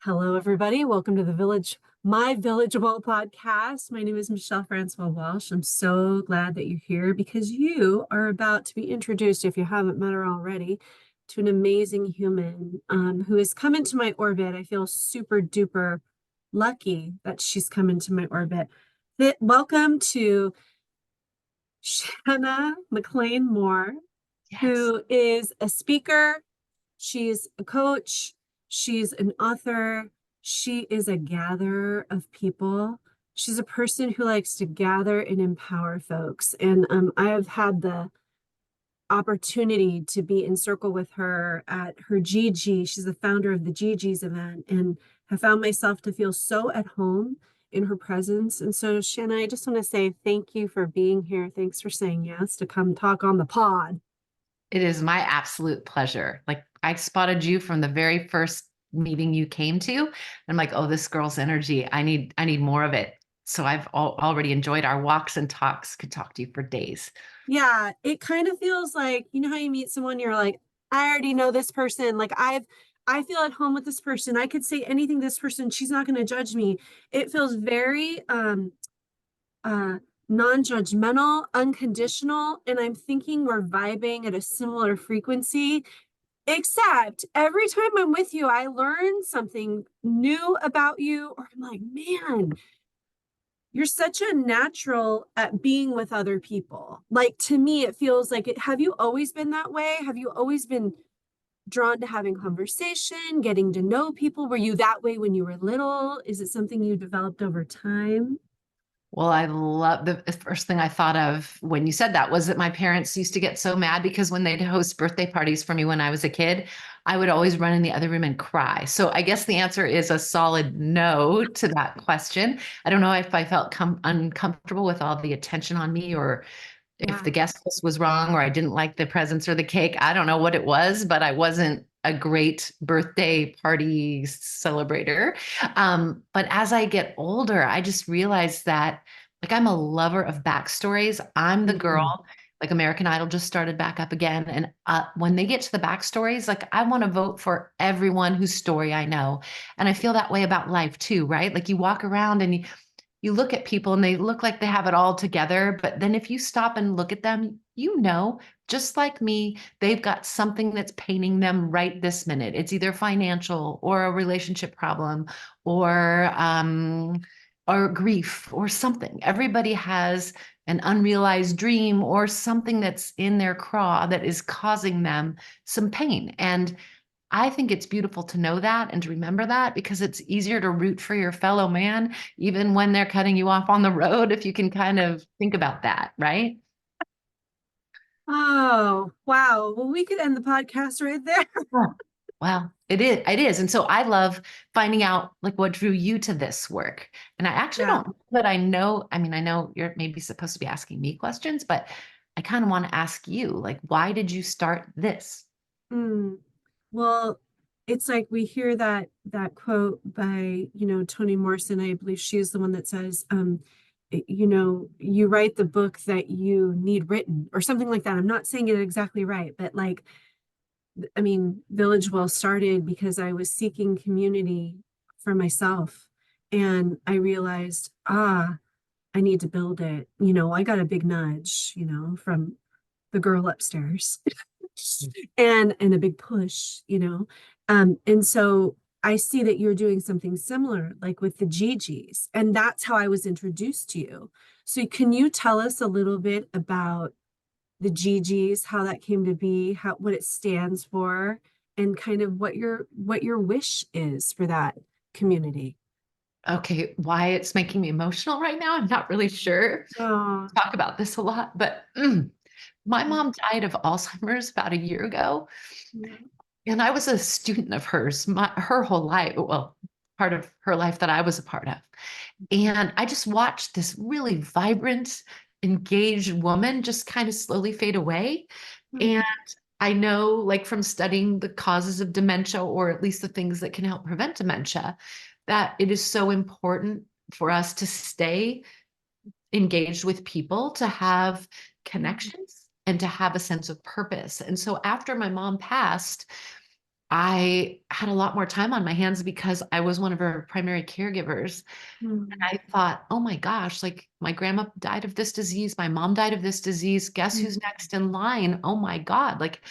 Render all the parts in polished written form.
Hello, everybody. Welcome to My Village Well podcast. My name is Michelle Francois Welsh. I'm so glad that you're here because you are about to be introduced, if you haven't met her already, to an amazing human who has come into my orbit. I feel super duper lucky that she's come into my orbit. Welcome to Shana McLean Moore, Yes. who is a speaker. She's a coach. She's an author. She is a gatherer of people. She's a person who likes to gather and empower folks. And I have had the opportunity to be in circle with her at her GG. She's the founder of the GG's event and have found myself to feel so at home in her presence. And so, Shanna, I just want to say thank you for being here. Thanks for saying yes to come talk on the pod. It is my absolute pleasure. Like I spotted you from the very first meeting you came to. I'm like, oh, this girl's energy. I need more of it. So I've already enjoyed our walks and talks. Could talk to you for days. Yeah, it kind of feels like, you know how you meet someone, you're like, I already know this person. I feel at home with this person. I could say anything to this person. She's not going to judge me. It feels very uh non-judgmental, unconditional, and I'm thinking we're vibing at a similar frequency. Except every time I'm with you, I learn something new about you, or I'm like, man, you're such a natural at being with other people. Like to me, it feels like it. Have you always been that way? Have you always been drawn to having conversation, getting to know people? Were you that way when you were little? Is it something you developed over time? Well, I love the first thing I thought of when you said that was that my parents used to get so mad because when they'd host birthday parties for me when I was a kid, I would always run in the other room and cry. So I guess the answer is a solid no to that question. I don't know if I felt uncomfortable with all the attention on me or if Yeah. the guest list was wrong or I didn't like the presents or the cake. I don't know what it was, but I wasn't a great birthday party celebrator. But as I get older, I just realized that like I'm a lover of backstories. I'm the Mhm. girl, like American Idol just started back up again. And when they get to the backstories, like I want to vote for everyone whose story I know. And I feel that way about life too, right? Like you walk around and you look at people and they look like they have it all together. But then if you stop and look at them, you know, just like me, they've got something that's paining them right this minute. It's either financial or a relationship problem or grief or something. Everybody has an unrealized dream or something that's in their craw that is causing them some pain. And I think it's beautiful to know that and to remember that because it's easier to root for your fellow man, even when they're cutting you off on the road, if you can kind of think about that, right? Oh, wow. Well, we could end the podcast right there. Oh, well, it is. And so I love finding out like what drew you to this work. And I actually Yeah. don't know that I know. I mean, I know you're maybe supposed to be asking me questions, but I kind of want to ask you, like, why did you start this? Mm. Well, it's like we hear that quote by, Toni Morrison. I believe she's the one that says, you write the book that you need written or something like that. I'm not saying it exactly right, but like, I mean, Village Well started because I was seeking community for myself. And I realized, I need to build it. I got a big nudge, from the girl upstairs and a big push, and so I see that you're doing something similar like with the GGs, and that's how I was introduced to you. So can you tell us a little bit about the GGs, how that came to be, how what it stands for, and kind of what your wish is for that community? Okay, why it's making me emotional right now, I'm not really sure. Oh, Talk about this a lot, but my mom died of Alzheimer's about a year ago, yeah. and I was a student of hers, her whole life, well, part of her life that I was a part of. And I just watched this really vibrant, engaged woman just kind of slowly fade away. And I know, like from studying the causes of dementia, or at least the things that can help prevent dementia, that it is so important for us to stay engaged with people, to have connections, and to have a sense of purpose. And so after my mom passed, I had a lot more time on my hands because I was one of her primary caregivers. And Mm, I thought, oh my gosh, like my grandma died of this disease. My mom died of this disease. Guess mm, who's next in line? Oh my God. Like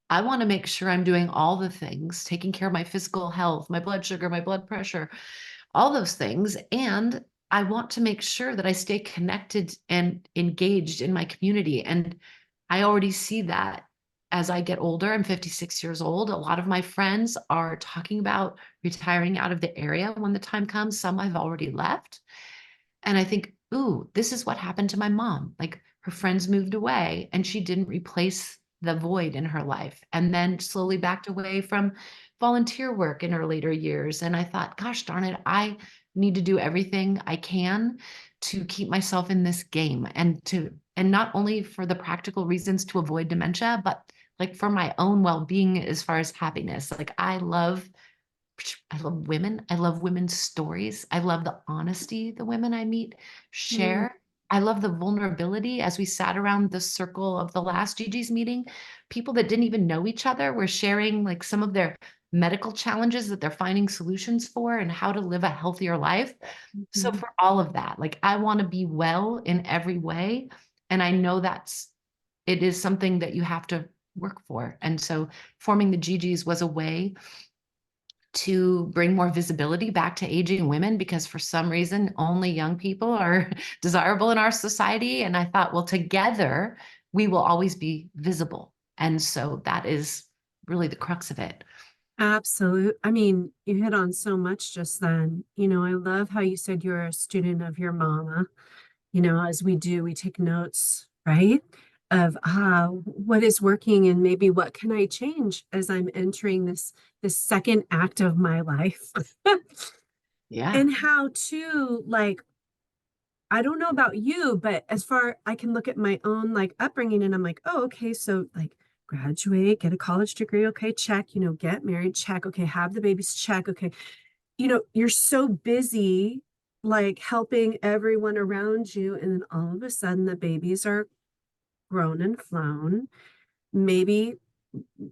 I want to make sure I'm doing all the things, taking care of my physical health, my blood sugar, my blood pressure, all those things. And I want to make sure that I stay connected and engaged in my community. And I already see that as I get older. I'm 56 years old. A lot of my friends are talking about retiring out of the area when the time comes. Some I've already left. And I think, ooh, this is what happened to my mom. Like her friends moved away and she didn't replace the void in her life and then slowly backed away from volunteer work in her later years. And I thought, gosh darn it, I need to do everything I can to keep myself in this game and not only for the practical reasons to avoid dementia, but like for my own well-being as far as happiness. Like I love women. I love women's stories. I love the honesty the women I meet mm, share. I love the vulnerability as we sat around the circle of the last Gigi's meeting. People that didn't even know each other were sharing like some of their medical challenges that they're finding solutions for and how to live a healthier life. So mhm. for all of that, like I want to be well in every way. And I know it is something that you have to work for. And so forming the Gigi's was a way to bring more visibility back to aging women because for some reason only young people are desirable in our society. And I thought, well, together we will always be visible. And so that is really the crux of it. Absolute. I mean, you hit on so much just then. I love how you said you're a student of your mama. As we do, we take notes, right? Of what is working and maybe what can I change as I'm entering this second act of my life. Yeah. And how to like, I don't know about you, but as far I can look at my own like upbringing and I'm like, oh, okay, so like graduate, get a college degree, okay, check, get married, check, okay, have the babies, check, okay. You're so busy like helping everyone around you, and then all of a sudden the babies are grown and flown. Maybe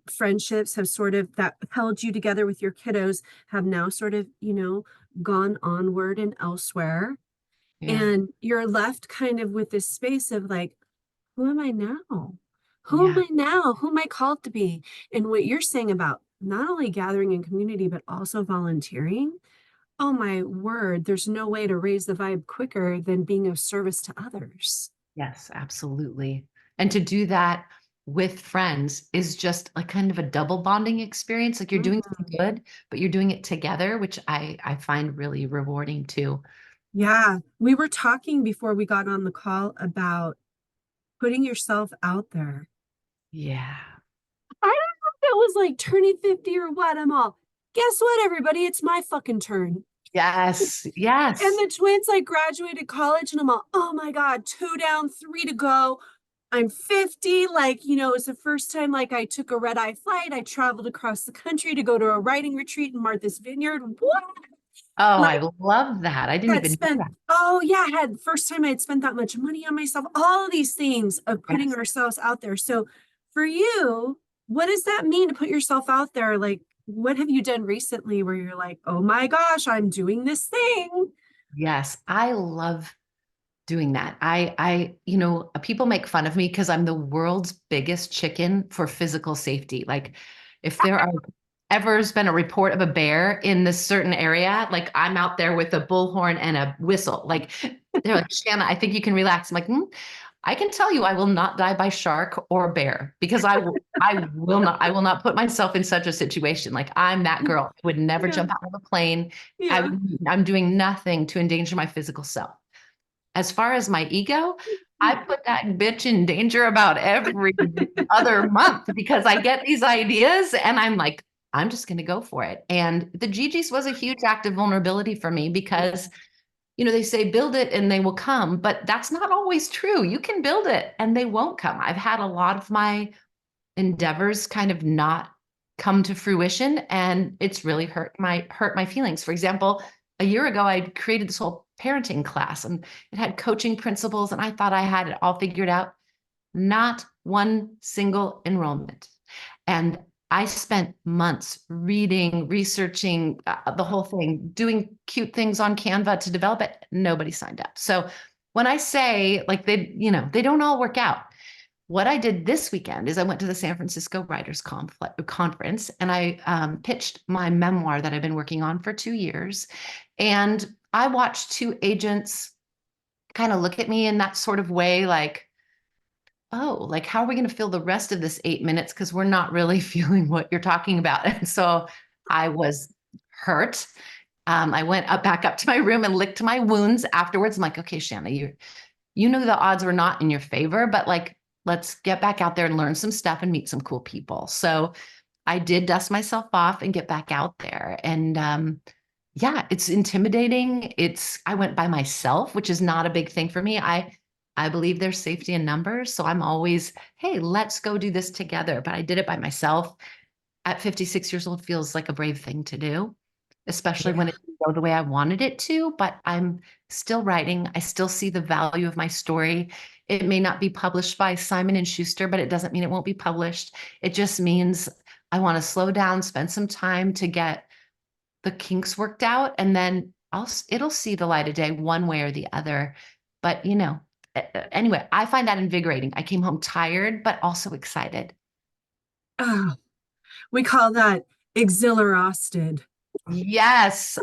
friendships have sort of that held you together with your kiddos have now sort of, gone onward and elsewhere. Yeah. And you're left kind of with this space of like, who am I now? Who am Yeah. I now? Who am I called to be? And what you're saying about not only gathering in community, but also volunteering. Oh my word, there's no way to raise the vibe quicker than being of service to others. Yes, absolutely. And to do that with friends is just like kind of a double bonding experience. Like you're doing something Mhm. good, but you're doing it together, which I find really rewarding too. Yeah, we were talking before we got on the call about putting yourself out there. Yeah. I don't know if it was like turning 50 or what. I'm all, guess what, everybody? It's my fucking turn. Yes. And Yes. the twins like graduated college, and I'm all, oh my God, two down, three to go. I'm 50. Like, it's the first time like I took a red eye flight. I traveled across the country to go to a writing retreat in Martha's Vineyard. What? Oh, I Like love that. I didn't had even know spent, that. oh yeah, had first time I had spent that much money on myself, all of these things of putting Yes. ourselves out there. So for you, what does that mean to put yourself out there? Like, what have you done recently where you're like, oh my gosh, I'm doing this thing? Yes. I love doing that. People make fun of me because I'm the world's biggest chicken for physical safety. Like if there are ever has been a report of a bear in this certain area, like I'm out there with a bullhorn and a whistle. Like they're like, Shanna, I think you can relax. I'm like, I can tell you I will not die by shark or bear because I will not put myself in such a situation. Like I'm that girl. I would never Yeah, jump out of a plane. yeah. I'm doing nothing to endanger my physical self. As far as my ego, I put that bitch in danger about every other month because I get these ideas and I'm like, I'm just going to go for it. And the Gigi's was a huge act of vulnerability for me because, they say build it and they will come, but that's not always true. You can build it and they won't come. I've had a lot of my endeavors kind of not come to fruition and it's really hurt my feelings. For example, a year ago I created this whole parenting class and it had coaching principles and I thought I had it all figured out. Not one single enrollment. And I spent months reading, researching the whole thing, doing cute things on Canva to develop it. Nobody signed up. So when I say like they don't all work out. What I did this weekend is I went to the San Francisco Writers Conference and I pitched my memoir that I've been working on for 2 years. And I watched two agents kind of look at me in that sort of way, like, oh, like, how are we going to fill the rest of this 8 minutes? Because we're not really feeling what you're talking about. And so I was hurt. I went back up to my room and licked my wounds afterwards. I'm like, okay, Shana, you knew the odds were not in your favor, but like, let's get back out there and learn some stuff and meet some cool people. So I did dust myself off and get back out there. And yeah, it's intimidating. I went by myself, which is not a big thing for me. I believe there's safety in numbers. So I'm always, hey, let's go do this together. But I did it by myself. At 56 years old feels like a brave thing to do, especially when Yeah. it didn't go the way I wanted it to. But I'm still writing. I still see the value of my story. It may not be published by Simon and Schuster, but it doesn't mean it won't be published. It just means I want to slow down, spend some time to get the kinks worked out, and then it'll see the light of day one way or the other. But anyway, I find that invigorating. I came home tired, but also excited. Oh, we call that exhilarosted. Yes.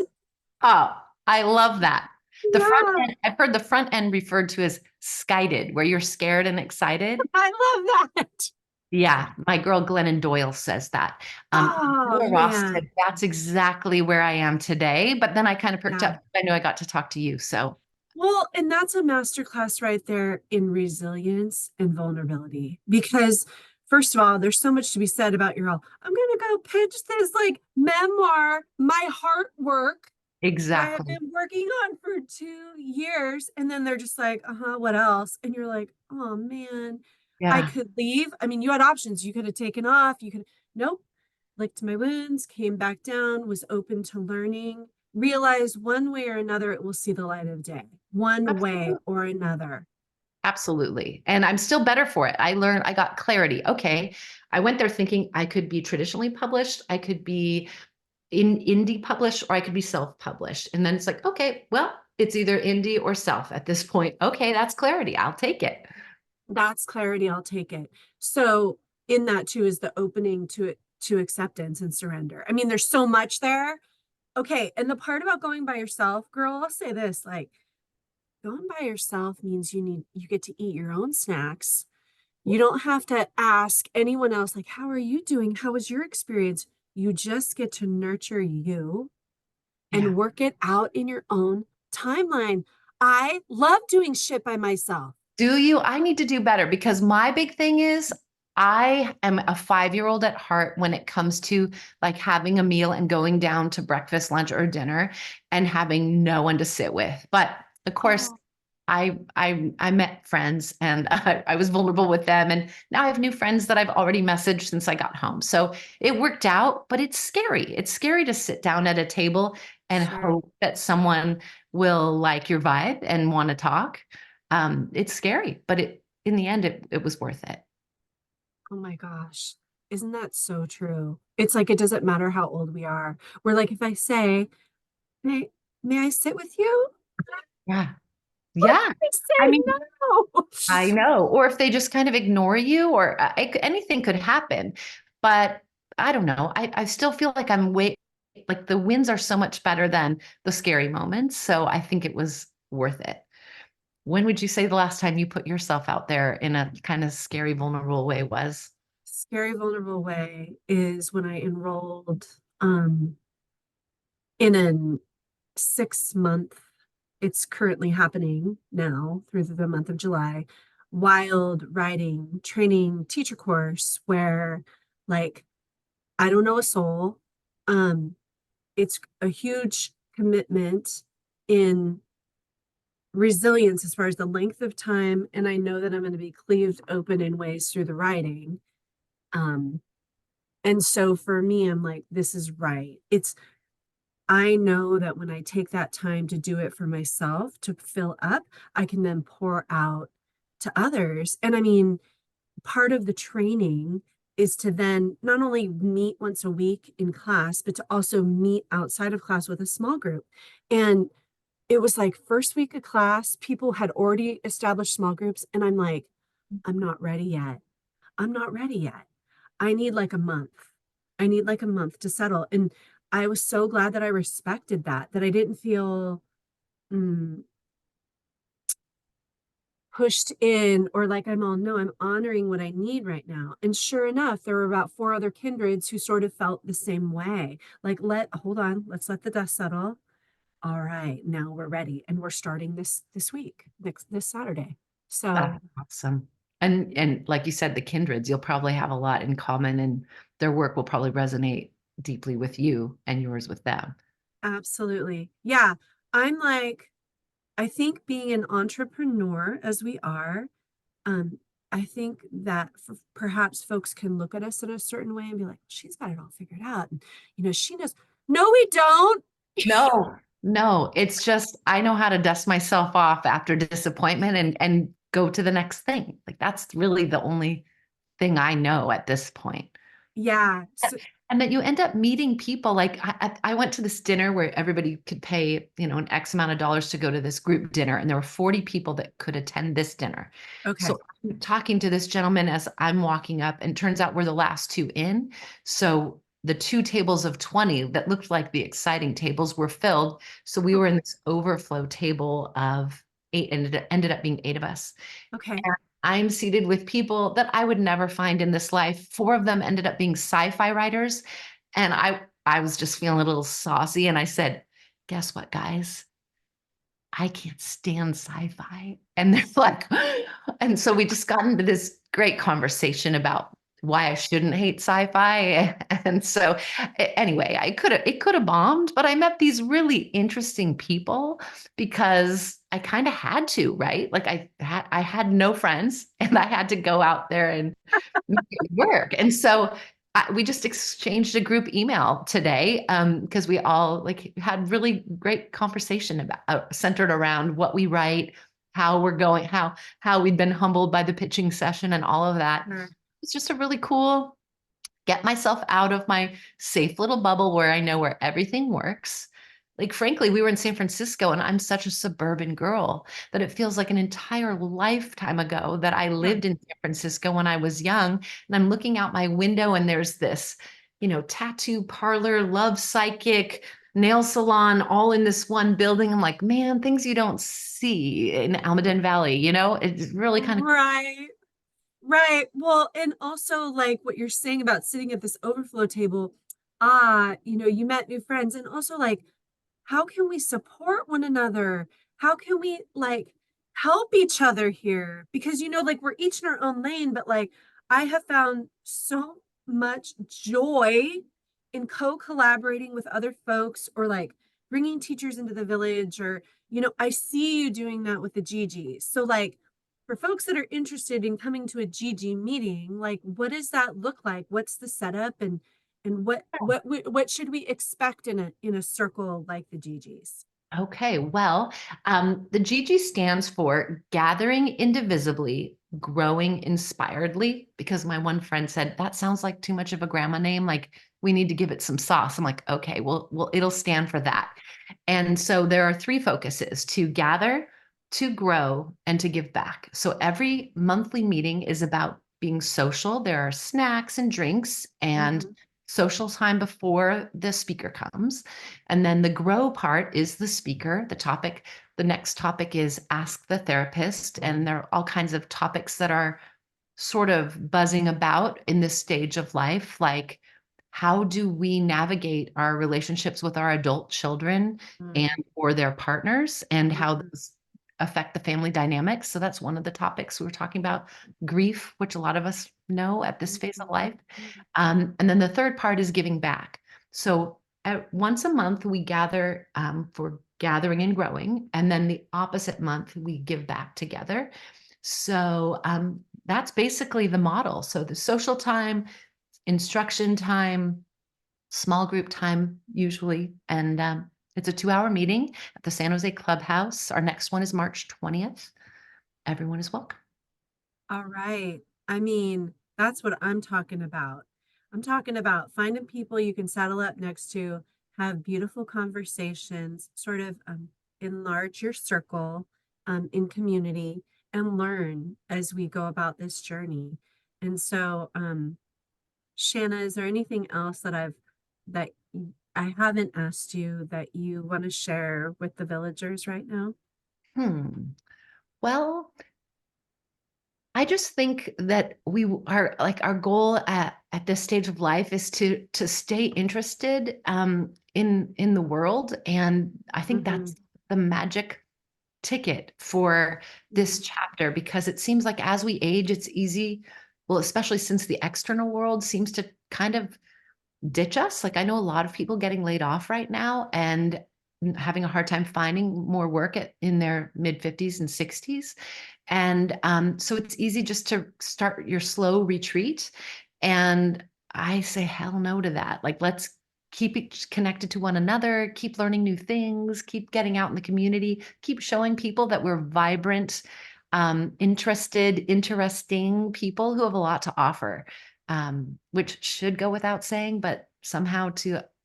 Oh, I love that. The front Yeah, end, I've heard the front end referred to as skited, where you're scared and excited. I love that. Yeah, my girl Glennon Doyle says that. Oh Ross man. said that's exactly where I am today. But then I kind of perked Yeah. up. I know I got to talk to you. So Well, and that's a masterclass right there in resilience and vulnerability. Because first of all, there's so much to be said about your all. I'm gonna go pitch this like memoir, my heart work that I have exactly. been working on for 2 years. And then they're just like, uh-huh, what else? And you're like, oh man, I Yeah. could leave. I mean, you had options. You could have taken off. You could, nope, licked my wounds, came back down, was open to learning, realized one way or another it will see the light of day, one way Absolutely. or another. Absolutely. And I'm still better for it. I got clarity. Okay. I went there thinking I could be traditionally published, I could be in indie published, or I could be self-published. And then it's like, okay, well, it's either indie or self at this point. Okay, that's clarity. I'll take it. That's clarity. I'll take it. So in that too is the opening to it, to acceptance and surrender. I mean, there's so much there. Okay. And the part about going by yourself, girl, I'll say this, like going by yourself means you get to eat your own snacks. You don't have to ask anyone else, like, how are you doing? How was your experience? You just get to nurture you Yeah. and work it out in your own timeline. I love doing shit by myself. Do you? I need to do better because my big thing is I am a 5-year-old at heart when it comes to like having a meal and going down to breakfast, lunch, or dinner and having no one to sit with. But of course, Oh, I met friends and I was vulnerable with them, and now I have new friends that I've already messaged since I got home. So it worked out, but it's scary. It's scary to sit down at a table and sure. hope that someone will like your vibe and want to talk. It's scary, but in the end, it was worth it. Oh my gosh. Isn't that so true? It's like it doesn't matter how old we are. We're like, if I say, may I sit with you? Yeah. What Yeah. if I I say mean, no? I know. Or if they just kind of ignore you, or anything could happen. But I don't know. I still feel like like the wins are so much better than the scary moments. So I think it was worth it. When would you say the last time you put yourself out there in a kind of scary, vulnerable way was? Scary, vulnerable way is when I enrolled um in a 6 month, it's currently happening now through the month of July, wild writing training teacher course where like I don't know a soul. Um, it's a huge commitment in resilience as far as the length of time. And I know that I'm going to be cleaved open in ways through the writing. Um, and so for me, I'm like, this is right. I know that when I take that time to do it for myself to fill up, I can then pour out to others. And I mean, part of the training is to then not only meet once a week in class, but to also meet outside of class with a small group. And it was like first week of class, people had already established small groups. And I'm like, I'm not ready yet. I'm not ready yet. I need like a month. I need like a month to settle. And I was so glad that I respected that, that I didn't feel mm, pushed in or like I'm all, no, I'm honoring what I need right now. And sure enough, there were about 4 other kindreds who sort of felt the same way. Like, hold on, let's let the dust settle. All right, now we're ready. And we're starting this week, this Saturday. So That's awesome. And like you said, the kindreds, you'll probably have a lot in common and their work will probably resonate deeply with you and yours with them. absolutely. Yeah. I'm like, I think being an entrepreneur as we are, um, I think that perhaps folks can look at us in a certain way and be like, she's got it all figured out. And, she knows. No, we don't. No, no, it's just I know how to dust myself off after disappointment and go to the next thing. Like that's really the only thing I know at this point. Yeah. So, And that you end up meeting people like I went to this dinner where everybody could pay, an X amount of dollars to go to this group dinner, and there were 40 people that could attend this dinner. okay. So I'm talking to this gentleman as I'm walking up, and turns out we're the last two in. So the two tables of 20 that looked like the exciting tables were filled. So we were in this overflow table of eight, and it ended up being 8 of us. Okay. And I'm seated with people that I would never find in this life. 4 of them ended up being sci-fi writers. And I was just feeling a little saucy. And I said, guess what, guys? I can't stand sci-fi. And they're like, and so we just got into this great conversation about why I shouldn't hate sci-fi. And so anyway, it could have bombed, but I met these really interesting people because I kind of had to, right? Like I had no friends and I had to go out there and make it work. And so we just exchanged a group email today because we all like had really great conversation about centered around what we write, how we're going, how we'd been humbled by the pitching session and all of that. Sure. It's just a really cool get myself out of my safe little bubble where I know where everything works. Like, frankly, we were in San Francisco and I'm such a suburban girl that it feels like an entire lifetime ago that I Yeah. lived in San Francisco when I was young. And I'm looking out my window and there's this, tattoo parlor, love psychic, nail salon, all in this one building. I'm like, man, things you don't see in Almaden Valley, it's really kind of Right. Right. Well, and also like what you're saying about sitting at this overflow table, you met new friends and also like how can we support one another? How can we like help each other here? Because like we're each in our own lane, but like I have found so much joy in co-collaborating with other folks or like bringing teachers into the village or I see you doing that with the GG. So like for folks that are interested in coming to a GG meeting, like what does that look like? What's the setup and what should we expect in a circle like the GGs? Okay, well, the GG stands for Gathering Indivisibly, Growing Inspiredly, because my one friend said, that sounds like too much of a grandma name. Like, we need to give it some sauce. I'm like, okay, well, it'll stand for that. And so there are 3 focuses: to gather, to grow, and to give back. So every monthly meeting is about being social. There are snacks and drinks and Mhm. social time before the speaker comes. And then the grow part is the speaker, the topic. The next topic is ask the therapist. And there are all kinds of topics that are sort of buzzing about in this stage of life, like how do we navigate our relationships with our adult children and Mhm. or their partners and how Mhm. those affect the family dynamics. So that's one of the topics we were talking about. Grief, which a lot of us know at this phase of life. Mhm. And then the third part is giving back. So once a month, we gather for gathering and growing. And then the opposite month, we give back together. So that's basically the model. So the social time, instruction time, small group time, usually. And it's a 2-hour meeting at the San Jose Clubhouse. Our next one is March 20th. Everyone is welcome. All right. I mean, That's what I'm talking about. I'm talking about finding people you can saddle up next to, have beautiful conversations, sort of enlarge your circle in community, and learn as we go about this journey. And so, Shanna, is there anything else that I haven't asked you that you want to share with the villagers right now? Hmm. Well, I just think that we are like our goal at this stage of life is to stay interested in the world. And I think Mm-hmm. that's the magic ticket for this chapter because it seems like as we age, it's easy, well, especially since the external world seems to kind of ditch us. Like I know a lot of people getting laid off right now and having a hard time finding more work in their mid 50s and 60s. And so it's easy just to start your slow retreat. And I say hell no to that. Like let's keep it connected to one another, keep learning new things, keep getting out in the community, keep showing people that we're vibrant, interesting people who have a lot to offer, which should go without saying, but somehow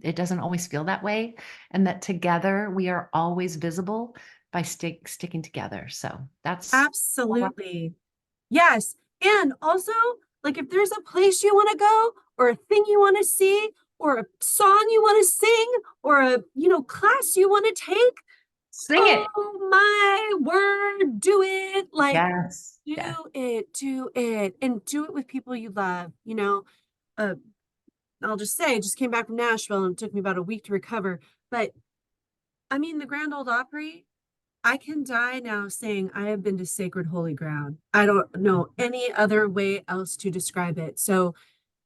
it doesn't always feel that way. And that together we are always visible by sticking together. So that's Absolutely. Yes. And also, like if there's a place you want to go or a thing you want to see or a song you want to sing or a, class you want to take, sing it. oh my word, do it. Like Yes. Yeah. do it, and do it with people you love. Uh, I'll just say, I just came back from Nashville and it took me about a week to recover. But I mean, the Grand Old Opry, I can die now saying I have been to sacred holy ground. I don't know any other way else to describe it. So,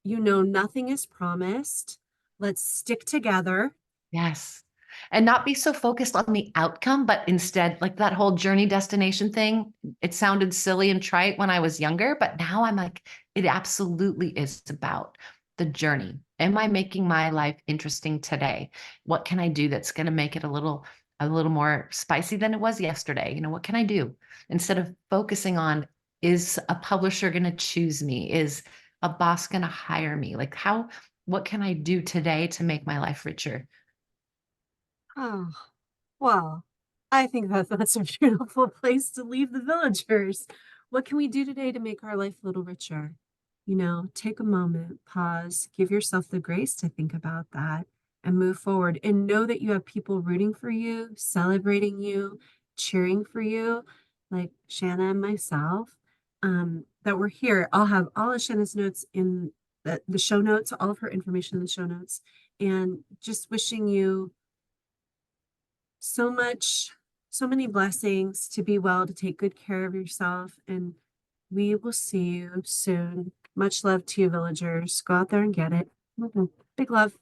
nothing is promised. Let's stick together. Yes. And not be so focused on the outcome, but instead, like that whole journey destination thing, it sounded silly and trite when I was younger, but now I'm like, it absolutely is about the journey. Am I making my life interesting today? What can I do that's going to make it a little more spicy than it was yesterday? What can I do instead of focusing on, is a publisher going to choose me? Is a boss going to hire me? Like what can I do today to make my life richer? Oh, well, I think that's a beautiful place to leave the villagers. What can we do today to make our life a little richer? Take a moment, pause, give yourself the grace to think about that and move forward and know that you have people rooting for you, celebrating you, cheering for you, like Shanna and myself, that we're here. I'll have all of Shanna's notes in the show notes, all of her information in the show notes, and just wishing you so much, so many blessings, to be well, to take good care of yourself. And we will see you soon. Much love to you, villagers. Go out there and get it. Big love.